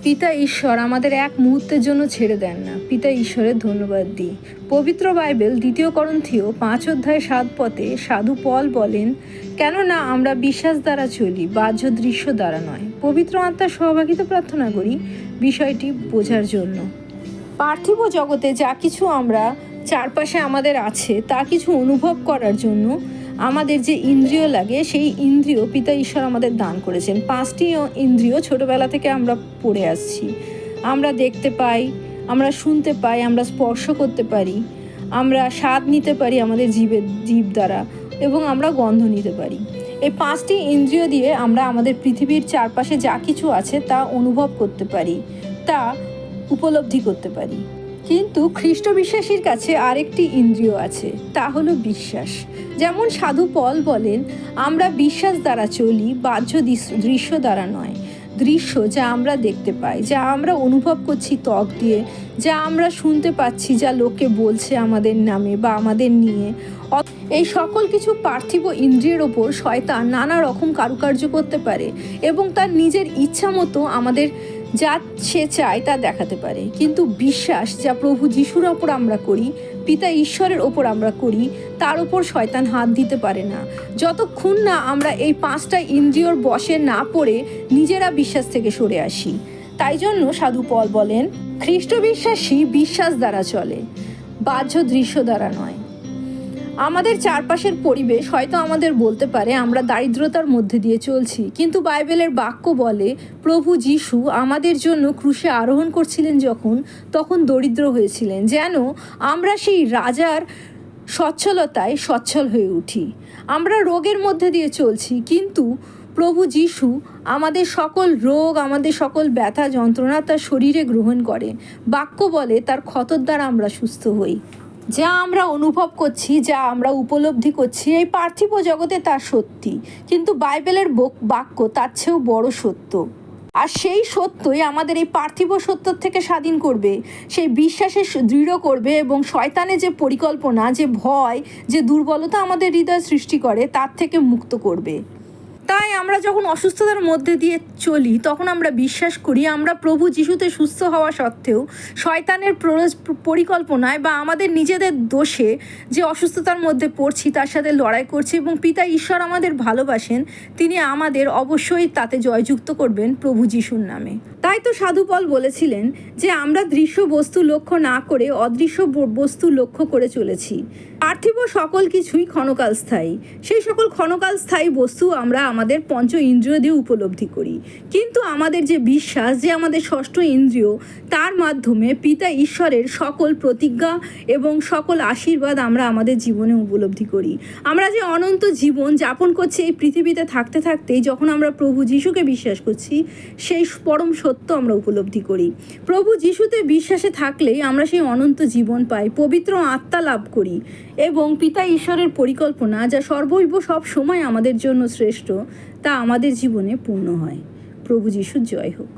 পিতা ঈশ্বর আমাদের এক মুহূর্তের জন্য ছেড়ে দেন না। পিতা ঈশ্বরের ধন্যবাদ দিই। পবিত্র বাইবেল 2 করন্থীয় 5:7 সাধু পল বলেন, কেননা আমরা বিশ্বাস দ্বারা চলি, বাহ্য দৃশ্য দ্বারা নয়। পবিত্র আত্মার সহভাগিতা প্রার্থনা করি বিষয়টি বোঝার জন্য। পার্থিব জগতে যা কিছু আমরা চারপাশে আমাদের আছে তা কিছু অনুভব করার জন্য আমাদের যে ইন্দ্রিয় লাগে সেই ইন্দ্রিয় পিতা ঈশ্বর আমাদের দান করেছেন। 5টি ইন্দ্রিয় ছোটোবেলা থেকে আমরা পড়ে আসছি। আমরা দেখতে পাই, আমরা শুনতে পাই, আমরা স্পর্শ করতে পারি, আমরা স্বাদ নিতে পারি আমাদের জীব দ্বারা, এবং আমরা গন্ধ নিতে পারি। এই 5টি ইন্দ্রিয় দিয়ে আমরা আমাদের পৃথিবীর চারপাশে যা কিছু আছে তা অনুভব করতে পারি, তা উপলব্ধি করতে পারি। কিন্তু খ্রিস্ট বিশ্বাসীর কাছে আরেকটি ইন্দ্রিয় আছে, তা হলো বিশ্বাস। যেমন সাধু পল বলেন, আমরা বিশ্বাস দ্বারা চলি, বাহ্য দৃশ্য দ্বারা নয়। দৃশ্য যা আমরা দেখতে পাই, যা আমরা অনুভব করছি ত্বক দিয়ে, যা আমরা শুনতে পাচ্ছি, যা লোকে বলছে আমাদের নামে বা আমাদের নিয়ে, এই সকল কিছু পার্থিব ইন্দ্রিয়ের ওপর শয়তান নানা রকম কারুকার্য করতে পারে এবং তার নিজের ইচ্ছা মতো আমাদের যা সে চায় তা দেখাতে পারে। কিন্তু বিশ্বাস যা প্রভু যিশুর ওপর আমরা করি, পিতা ঈশ্বরের ওপর আমরা করি, তার ওপর শয়তান হাত দিতে পারে না, যতক্ষণ না আমরা এই 5টা ইন্দ্রিয়র বশে না পড়ে নিজেরা বিশ্বাস থেকে সরে আসি। তাই জন্য সাধু পল বলেন, খ্রিস্ট বিশ্বাসী বিশ্বাস দ্বারা চলে, বাহ্য দৃশ্য দ্বারা নয়। আমাদের চারপাশের পরিবেশ হয়তো আমাদের বলতে পারে আমরা দারিদ্রতার মধ্যে দিয়ে চলছি, কিন্তু বাইবেলের বাক্য বলে প্রভু যিশু আমাদের জন্য ক্রুশে আরোহণ করছিলেন তখন দরিদ্র হয়েছিলেন, যেন আমরা সেই রাজার সচ্ছলতায় সচ্ছল হয়ে উঠি। আমরা রোগের মধ্যে দিয়ে চলছি, কিন্তু প্রভু যিশু আমাদের সকল রোগ, আমাদের সকল ব্যথা যন্ত্রণা তার শরীরে গ্রহণ করে। বাক্য বলে তার ক্ষতর দ্বারা আমরা সুস্থ হই। যা আমরা অনুভব করছি, যা আমরা উপলব্ধি করছি এই পার্থিব জগতে তা সত্যি, কিন্তু বাইবেলের বাক্য তার চেয়েও বড় সত্য। আর সেই সত্যই আমাদের এই পার্থিব সত্য থেকে স্বাধীন করবে, সেই বিশ্বাসে দৃঢ় করবে এবং শয়তানের যে পরিকল্পনা, যে ভয়, যে দুর্বলতা আমাদের হৃদয় সৃষ্টি করে তার থেকে মুক্ত করবে। তাই আমরা যখন অসুস্থতার মধ্যে দিয়ে চলি তখন আমরা বিশ্বাস করি আমরা প্রভু যিশুতে সুস্থ হওয়া সত্ত্বেও শয়তানের পরিকল্পনায় বা আমাদের নিজেদের দোষে যে অসুস্থতার মধ্যে পড়ছি তার সাথে লড়াই করছি, এবং পিতা ঈশ্বর আমাদের ভালোবাসেন, তিনি আমাদের অবশ্যই তাতে জয়যুক্ত করবেন প্রভু যিশুর নামে। তাই তো সাধু পল বলেছিলেন যে আমরা দৃশ্য বস্তু লক্ষ্য না করে অদৃশ্য বস্তু লক্ষ্য করে চলেছি। পার্থিব সকল কিছুই ক্ষণকাল স্থায়ী, সেই সকল ক্ষণকাল স্থায়ী বস্তু আমরা আমাদের পঞ্চ ইন্দ্রিয় দিয়ে উপলব্ধি করি, কিন্তু আমাদের যে বিশ্বাস, যে আমাদের ষষ্ঠ ইন্দ্রিয়, তার মাধ্যমে পিতা ঈশ্বরের সকল প্রতিজ্ঞা এবং সকল আশীর্বাদ আমরা আমাদের জীবনে উপলব্ধি করি। আমরা যে অনন্ত জীবন যাপন করছি এই পৃথিবীতে থাকতে থাকতেই যখন আমরা প্রভু যিশুকে বিশ্বাস করছি, সেই পরম সত্য আমরা উপলব্ধি করি। প্রভু যিশুতে বিশ্বাসে থাকলেই আমরা সেই অনন্ত জীবন পাই, পবিত্র আত্মা লাভ করি এবং পিতা ঈশ্বরের পরিকল্পনা যা সর্বৈব সব সময় আমাদের জন্য শ্রেষ্ঠ তা আমাদের জীবনে পূর্ণ হয়। প্রভু যিশুর জয় হোক।